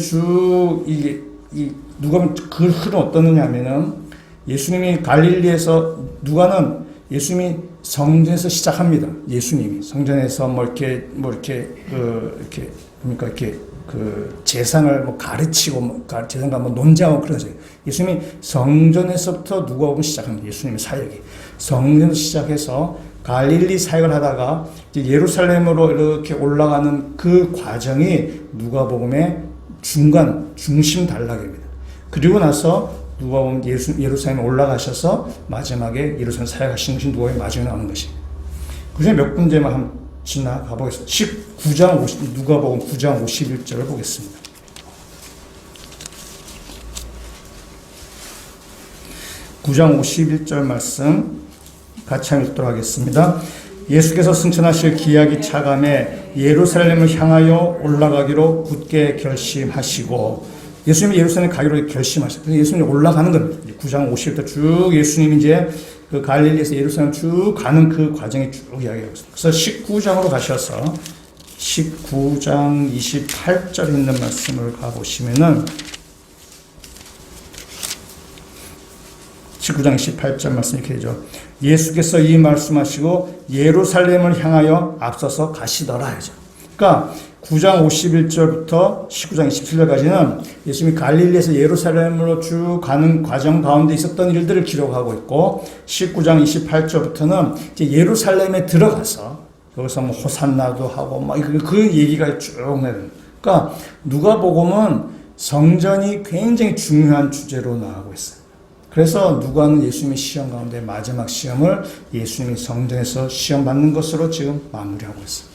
누가복음 그 흐름 어떠느냐면은 예수님이 갈릴리에서 누가는 예수님이 성전에서 시작합니다. 예수님이 성전에서 재상을 가르치고 재상과 논쟁하고 그러죠. 예수님이 성전에서부터 누가복음 시작합니다. 예수님의 사역이 성전에서 시작해서 갈릴리 사역을 하다가 이제 예루살렘으로 이렇게 올라가는 그 과정이 누가복음의 중심 단락입니다. 그리고 나서 누가복음 예루살렘에 올라가셔서 마지막에 예루살렘 사역하시는 것이 누가복음의 마지막에 나오는 것입니다. 그 중에 몇 군데만 한번 지나가 보겠습니다. 누가복음 9장 51절을 보겠습니다. (9장 51절) 말씀 같이 읽도록 하겠습니다. 예수께서 승천하실 기약이 차감해 예루살렘을 향하여 올라가기로 굳게 결심하시고 예수님이 예루살렘 가기로 결심하셨어요. 그래서 예수님이 올라가는 겁니다. 9장 50절 쭉 예수님이 이제 그 갈릴리에서 예루살렘 쭉 가는 그 과정이 쭉 이야기하고 있습니다. 그래서 19장으로 가셔서 19장 28절 있는 말씀을 가보시면은 19장 28절 말씀 이렇게 되죠. 예수께서 이 말씀하시고 예루살렘을 향하여 앞서서 가시더라 하죠. 그러니까 9장 51절부터 19장 27절까지는 예수님이 갈릴리에서 예루살렘으로 쭉 가는 과정 가운데 있었던 일들을 기록하고 있고 19장 28절부터는 이제 예루살렘에 들어가서 여기서 호산나도 하고 그 얘기가 쭉 나요. 그러니까 누가복음은 성전이 굉장히 중요한 주제로 나가고 있어요. 그래서 누가는 예수님의 시험 가운데 마지막 시험을 예수님이 성전에서 시험 받는 것으로 지금 마무리하고 있어요.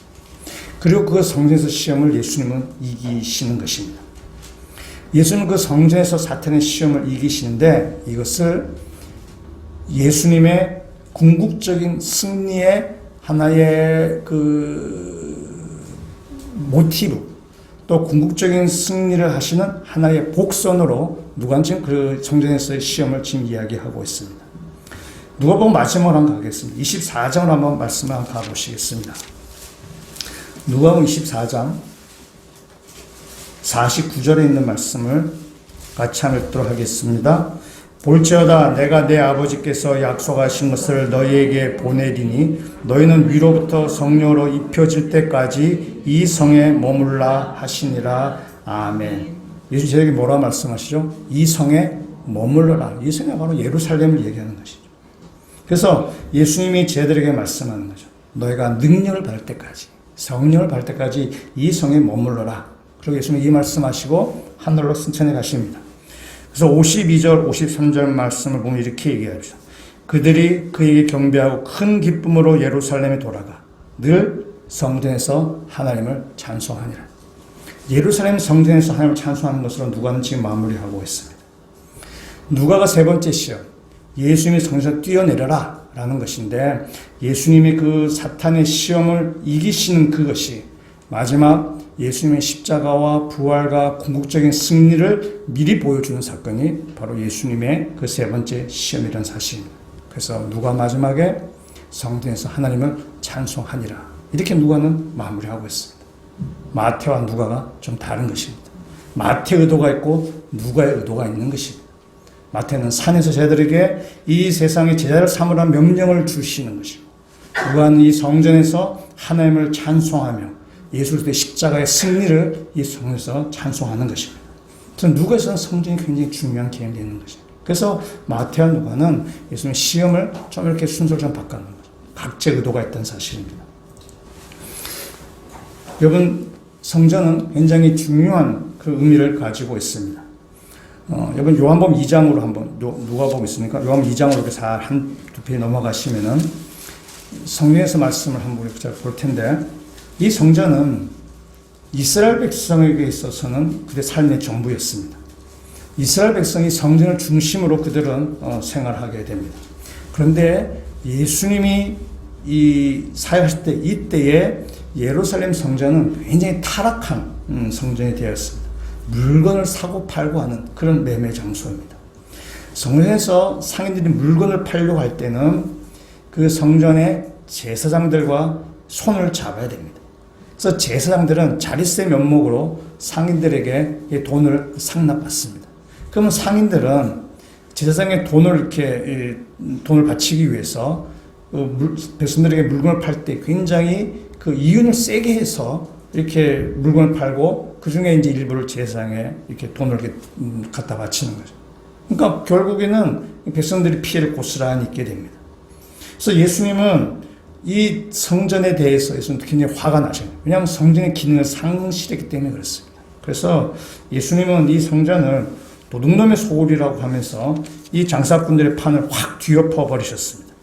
그리고 그 성전에서 시험을 예수님은 이기시는 것입니다. 예수님은 그 성전에서 사탄의 시험을 이기시는데 이것을 예수님의 궁극적인 승리의 하나의 모티브 또 궁극적인 승리를 하시는 하나의 복선으로 누가는 지금 그 성전에서의 시험을 지금 이야기하고 있습니다. 누가복음 마지막으로 한번 가겠습니다. 24장을 한번 말씀을 한번 가보시겠습니다. 누가복음 24장 49절에 있는 말씀을 같이 한번 읽도록 하겠습니다. 볼지어다 내가 내 아버지께서 약속하신 것을 너희에게 보내리니 너희는 위로부터 성령으로 입혀질 때까지 이 성에 머물라 하시니라. 아멘. 예수 저에게 뭐라 말씀하시죠? 이 성에 머물러라. 이 성이 바로 예루살렘을 얘기하는 것이죠. 그래서 예수님이 제자들에게 말씀하는 거죠. 너희가 능력을 받을 때까지, 성령을 받을 때까지 이 성에 머물러라. 그리고 예수님이 이 말씀하시고 하늘로 승천해 가십니다. 그래서 52절, 53절 말씀을 보면 이렇게 얘기하죠. 그들이 그에게 경배하고 큰 기쁨으로 예루살렘에 돌아가 늘 성전에서 하나님을 찬송하니라. 예루살렘 성전에서 하나님을 찬송하는 것으로 누가는 지금 마무리하고 있습니다. 누가가 세 번째 시험, 예수님이 성전에서 뛰어내려라 라는 것인데, 예수님이 그 사탄의 시험을 이기시는 그것이 마지막 예수님의 십자가와 부활과 궁극적인 승리를 미리 보여주는 사건이 바로 예수님의 그 세 번째 시험이라는 사실입니다. 그래서 누가 마지막에 성전에서 하나님을 찬송하니라, 이렇게 누가는 마무리하고 있습니다. 마태와 누가가 좀 다른 것입니다. 마태의 의도가 있고 누가의 의도가 있는 것입니다. 마태는 산에서 제자들에게 이 세상의 제자를 삼으라 명령을 주시는 것이고, 누가는 이 성전에서 하나님을 찬송하며 예수 그리스도의 십자가의 승리를 이 성전에서 찬송하는 것입니다. 그래서 누가에서는 성전이 굉장히 중요한 개념이 되는 것입니다. 그래서 마태와 누가는 예수님의 시험을 좀 이렇게 순서를 좀 바꿔놓은 거죠. 각자의 의도가 있다는 사실입니다. 여러분, 성전은 굉장히 중요한 그 의미를 가지고 있습니다. 여러분, 요한복음 2장으로 한번, 누가복음 있으니까 요한복음 2장으로 이렇게 한두 페이지 넘어가시면은 성경에서 말씀을 한번 볼 텐데, 이 성전은 이스라엘 백성에게 있어서는 그들의 삶의 전부였습니다. 이스라엘 백성이 성전을 중심으로 그들은 생활하게 됩니다. 그런데 예수님이 이 사역하실 때, 이때에 예루살렘 성전은 굉장히 타락한 성전이 되었습니다. 물건을 사고 팔고 하는 그런 매매 장소입니다. 성전에서 상인들이 물건을 팔려고 할 때는 그 성전의 제사장들과 손을 잡아야 됩니다. 그래서 제사장들은 자릿세 면목으로 상인들에게 돈을 상납받습니다. 그러면 상인들은 제사장의 돈을 이렇게 돈을 바치기 위해서 백성들에게 물건을 팔 때 굉장히 그 이윤을 세게 해서 이렇게 물건을 팔고 그 중에 이제 일부를 제사장에 이렇게 돈을 이렇게 갖다 바치는 거죠. 그러니까 결국에는 백성들이 피해를 고스란히 입게 됩니다. 그래서 예수님은 이 성전에 대해서 예수님은 굉장히 화가 나셔요. 왜냐하면 성전의 기능을 상실했기 때문에 그렇습니다. 그래서 예수님은 이 성전을 도둑놈의 소굴이라고 하면서 이 장사꾼들의 판을 확 뒤엎어 버리셨습니다.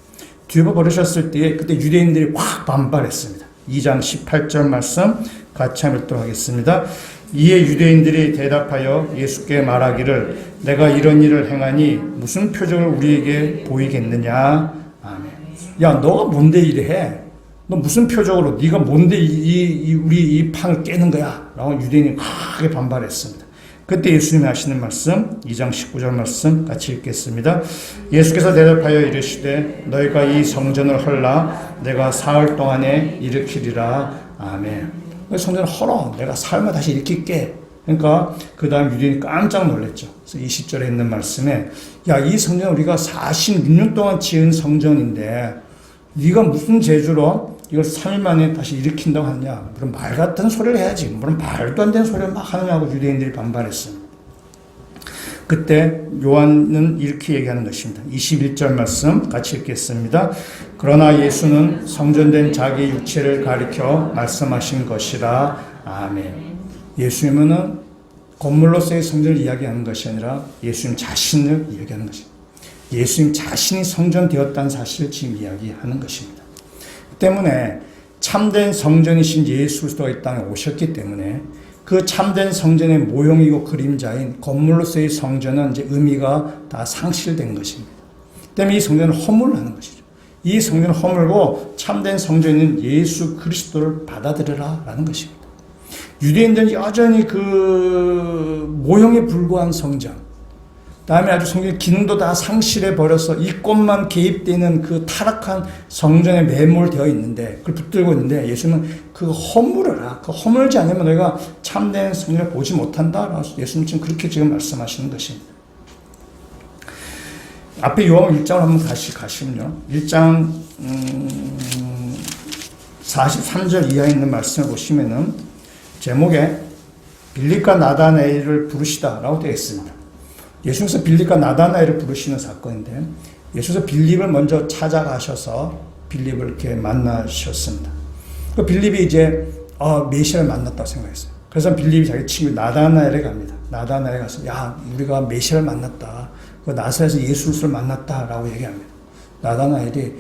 뒤엎어 버리셨을 때 그때 유대인들이 확 반발했습니다. 2장 18절 말씀 같이 한번 읽도록 하겠습니다. 이에 유대인들이 대답하여 예수께 말하기를 내가 이런 일을 행하니 무슨 표적을 우리에게 보이겠느냐. 아멘. 야, 너가 뭔데 이래? 너 무슨 표적으로 네가 뭔데 우리 이 판을 깨는 거야? 라고 유대인이 크게 반발했습니다. 그때 예수님이 하시는 말씀 2장 19절 말씀 같이 읽겠습니다. 예수께서 대답하여 이르시되 너희가 이 성전을 헐라 내가 사흘 동안에 일으키리라. 아멘. 성전을 헐어 내가 사흘만 다시 일으킬게. 그러니까 그 다음 유대인이 깜짝 놀랐죠. 그래서 20절에 있는 말씀에 야, 이 성전 우리가 46년 동안 지은 성전인데 네가 무슨 재주로 이걸 3일 만에 다시 일으킨다고 하느냐. 그럼 말 같은 소리를 해야지. 그럼 말도 안 되는 소리를 막 하느냐고 유대인들이 반발했습니다. 그때 요한은 이렇게 얘기하는 것입니다. 21절 말씀 같이 읽겠습니다. 그러나 예수는 성전된 자기 육체를 가리켜 말씀하신 것이라. 아멘. 예수님은 건물로서의 성전을 이야기하는 것이 아니라 예수님 자신을 이야기하는 것입니다. 예수님 자신이 성전 되었다는 사실을 지금 이야기하는 것입니다. 때문에 참된 성전이신 예수 그리스도가 이 땅에 오셨기 때문에 그 참된 성전의 모형이고 그림자인 건물로서의 성전은 이제 의미가 다 상실된 것입니다. 때문에 이 성전을 허물하는 것이죠. 이 성전을 허물고 참된 성전인 예수 그리스도를 받아들여라 라는 것입니다. 유대인들은 여전히 그 모형에 불과한 성전, 다음에 아주 성경의 기능도 다 상실해 버려서 이 꽃만 개입되는 그 타락한 성전에 매몰되어 있는데, 그걸 붙들고 있는데, 예수님은 그 허물어라. 그 허물지 않으면 너희가 참된 성전을 보지 못한다. 라고 예수님 지금 그렇게 지금 말씀하시는 것입니다. 앞에 요한복음 1장을 한번 다시 가시면요. 1장 43절 이하에 있는 말씀을 보시면은 제목에 빌립과 나다나엘을 부르시다 라고 되어 있습니다. 예수님께서 빌립과 나다나엘을 부르시는 사건인데, 예수께서 빌립을 먼저 찾아가셔서 빌립을 이렇게 만나셨습니다. 그 빌립이 이제 메시아를 만났다고 생각했어요. 그래서 빌립이 자기 친구 나다나엘에 갑니다. 나다나엘에 가서 야, 우리가 메시아를 만났다. 그 나사렛에서 예수를 만났다라고 얘기합니다. 나다나엘이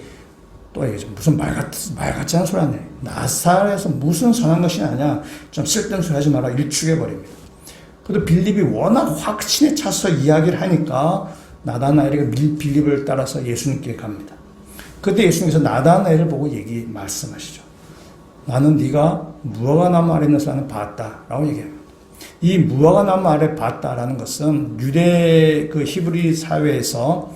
또 얘기죠. 무슨 말 같지 않은 소리 하네. 나사렛에서 무슨 선한 것이 나냐. 좀 쓸데없는 소리 하지 마라. 일축해버립니다. 그래도 빌립이 워낙 확신에 차서 이야기를 하니까 나다나엘이 빌립을 따라서 예수님께 갑니다. 그때 예수님께서 나다나엘을 보고 말씀하시죠. 나는 네가 무화과나무 아래 있는 사람을 봤다라고 얘기합니다. 이 무화과나무 아래 봤다라는 것은 유대 그 히브리 사회에서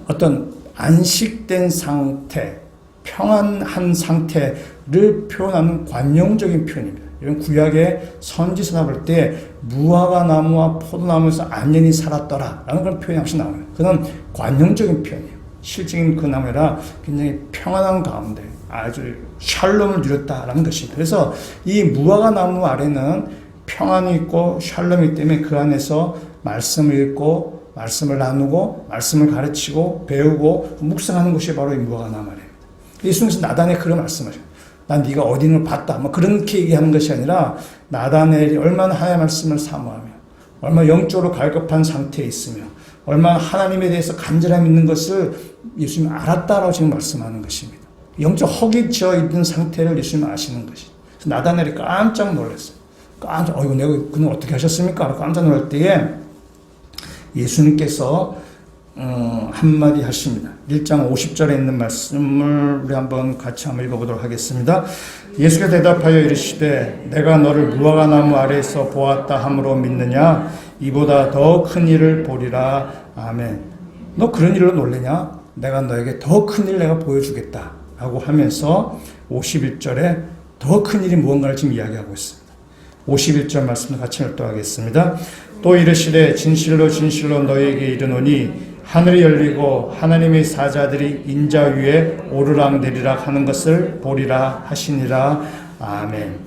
어떤 안식된 상태, 평안한 상태를 표현하는 관용적인 표현입니다. 이런 구약의 선지서나 볼 때 무화과나무와 포도나무에서 안전히 살았더라 라는 그런 표현이 항상 나옵니다. 그건 관용적인 표현이에요. 실질적인 그 나무라 굉장히 평안한 가운데 아주 샬롬을 누렸다라는 것입니다. 그래서 이 무화과나무 아래는 평안이 있고 샬롬이 있기 때문에 그 안에서 말씀을 읽고 말씀을 나누고 말씀을 가르치고 배우고 묵상하는 것이 바로 이 무화과나무 아래입니다. 예수님께서 나단에 그런 말씀하셔요. 난 네가 어디 있는 걸 봤다. 뭐 그렇게 얘기하는 것이 아니라 나다나엘이 얼마나 하나님의 말씀을 사모하며 얼마나 영적으로 갈급한 상태에 있으며 얼마나 하나님에 대해서 간절함이 있는 것을 예수님이 알았다라고 지금 말씀하는 것입니다. 영적 허기 지어 있는 상태를 예수님이 아시는 것이죠. 그래서 나다나엘이 깜짝 놀랐어요. 이거 내가 그는 어떻게 하셨습니까? 깜짝 놀랄 때에 예수님께서 한마디 하십니다. 1장 50절에 있는 말씀을 우리 한번 같이 한번 읽어보도록 하겠습니다. 예수께서 대답하여 이르시되 내가 너를 무화과나무 아래에서 보았다 함으로 믿느냐? 이보다 더 큰 일을 보리라. 아멘. 너 그런 일로 놀래냐? 내가 너에게 더 큰 일을 내가 보여주겠다 라고 하면서 51절에 더 큰 일이 무언가를 지금 이야기하고 있습니다. 51절 말씀을 같이 읽도록하겠습니다. 또 이르시되 진실로 진실로 너희에게 이르노니 하늘이 열리고 하나님의 사자들이 인자 위에 오르락내리락 하는 것을 보리라 하시니라. 아멘.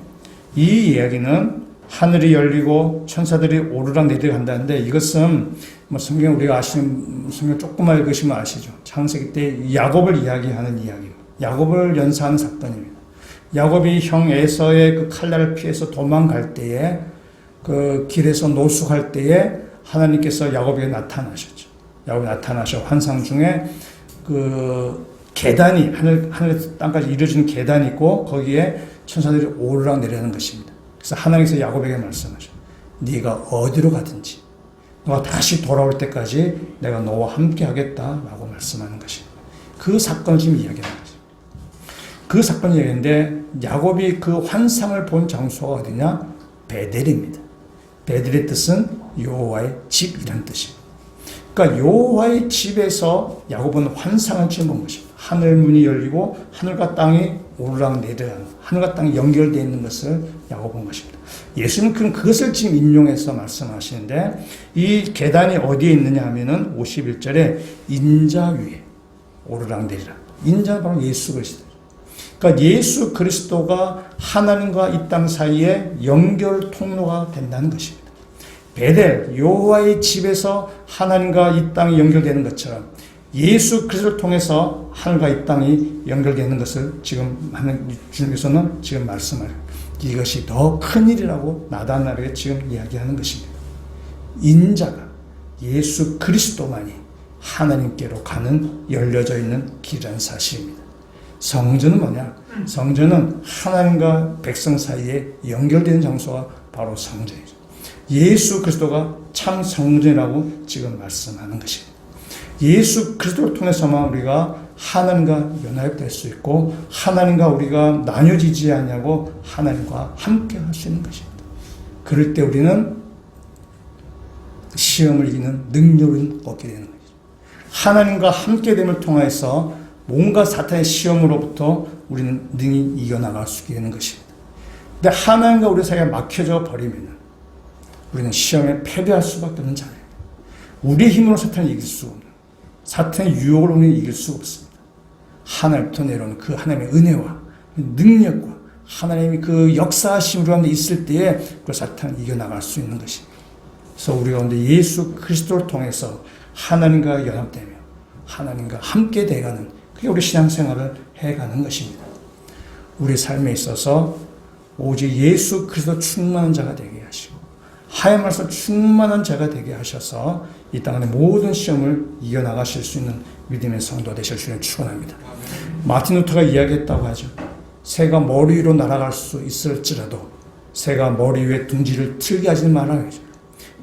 이 이야기는 하늘이 열리고 천사들이 오르락내리락 한다는데, 이것은 뭐 성경 우리가 아시는 성경 조금만 읽으시면 아시죠. 창세기 때 야곱을 이야기하는 이야기입니다. 야곱을 연사하는 사건입니다. 야곱이 형 에서의 그 칼날을 피해서 도망갈 때에 그 길에서 노숙할 때에 하나님께서 야곱에게 나타나셨죠. 야곱이 나타나셔 환상 중에 그 계단이 하늘에서 땅까지 이루어지는 계단이 있고 거기에 천사들이 오르락 내리는 것입니다. 그래서 하나님께서 야곱에게 말씀하셔. 네가 어디로 가든지 너가 다시 돌아올 때까지 내가 너와 함께 하겠다라고 말씀하는 것입니다. 그 사건을 지금 이야기하는 거죠. 그 사건 이야기인데 야곱이 그 환상을 본 장소가 어디냐? 베델입니다. 베델의 뜻은 여호와의 집이라는 뜻입니다. 그러니까 여호와의 집에서 야곱은 환상을 지은 것입니다. 하늘 문이 열리고 하늘과 땅이 오르락내리락, 하늘과 땅이 연결되어 있는 것을 야곱은 것입니다. 예수님은 그것을 지금 인용해서 말씀하시는데, 이 계단이 어디에 있느냐 하면은 51절에 인자 위에 오르락내리락. 인자는 바로 예수 그리스도. 그러니까 예수 그리스도가 하나님과 이 땅 사이에 연결 통로가 된다는 것입니다. 베델, 여호와의 집에서 하나님과 이 땅이 연결되는 것처럼 예수 그리스도를 통해서 하늘과 이 땅이 연결되는 것을 지금 주님께서는 지금 말씀하세요. 이것이 더 큰 일이라고 나다나엘에게 지금 이야기하는 것입니다. 인자가 예수 그리스도만이 하나님께로 가는 열려져 있는 길이라는 사실입니다. 성전은 뭐냐? 성전은 하나님과 백성 사이에 연결되는 장소가 바로 성전이죠. 예수 그리스도가 참 성전이라고 지금 말씀하는 것입니다. 예수 그리스도를 통해서만 우리가 하나님과 연합될 수 있고 하나님과 우리가 나뉘어지지 않냐고 하나님과 함께 할 수 있는 것입니다. 그럴 때 우리는 시험을 이기는 능력을 얻게 되는 거죠. 하나님과 함께됨을 통해서 뭔가 사탄의 시험으로부터 우리는 능히 이겨나갈 수 있게 되는 것입니다. 근데 하나님과 우리 사이가 막혀져 버리면 우리는 시험에 패배할 수밖에 없는 자예요. 우리의 힘으로 사탄을 이길 수 없는, 사탄의 유혹을 우리는 이길 수 없습니다. 하나님부터 내려오는 그 하나님의 은혜와 능력과 하나님이 그 역사하심으로 가운데 있을 때에 그 사탄을 이겨나갈 수 있는 것입니다. 그래서 우리 가운데 예수 그리스도를 통해서 하나님과 연합되며 하나님과 함께 돼가는, 그게 우리 신앙생활을 해가는 것입니다. 우리 삶에 있어서 오직 예수 그리스도 충만한 자가 되게 하시고 하나님 말씀 충만한 자가 되게 하셔서 이 땅 안의 모든 시험을 이겨나가실 수 있는 믿음의 성도 되실 줄을 축원합니다. 마틴 루터가 이야기했다고 하죠. 새가 머리 위로 날아갈 수 있을지라도 새가 머리 위에 둥지를 틀게 하지 말아요.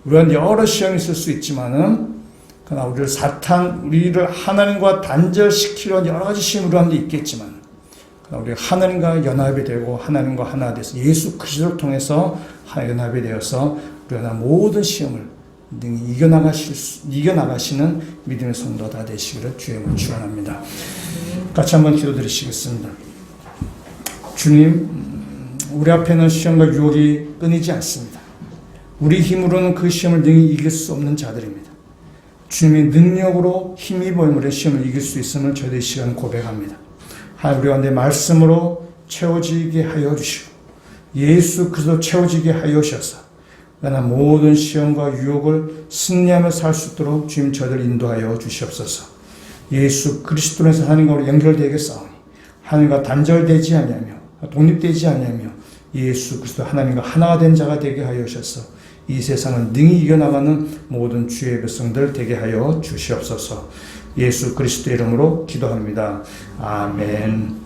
우리는 여러 시험이 있을 수 있지만은 그러나 우리를 하나님과 단절시키려는 여러 가지 시험이 우리 가운데 있겠지만 그러나 우리가 하나님과 연합이 되고 하나님과 하나 돼서 예수 그리스도를 통해서 하나 연합이 되어서 우리가 모든 시험을 능히 이겨나가시는 믿음의 성도 다 되시기를 주의 이름으로 축원합니다. 같이 한번 기도드리시겠습니다. 주님, 우리 앞에는 시험과 유혹이 끊이지 않습니다. 우리 힘으로는 그 시험을 능히 이길 수 없는 자들입니다. 주님의 능력으로 힘입어 우리 시험을 이길 수 있음을 저희들 이 시간 고백합니다. 하나님, 우리 가운데 말씀으로 채워지게 하여 주시고 예수 그리스도 채워지게 하여 주셔서 그러나 모든 시험과 유혹을 승리하며 살 수 있도록 주님 저희를 인도하여 주시옵소서. 예수 그리스도에서 하나님과 우리 연결되겠사오니 하나님과 단절되지 아니하며 독립되지 아니하며 예수 그리스도 하나님과 하나가 된 자가 되게 하여 주셔서 이 세상을 능히 이겨나가는 모든 주의 백성들 되게 하여 주시옵소서. 예수 그리스도 이름으로 기도합니다. 아멘.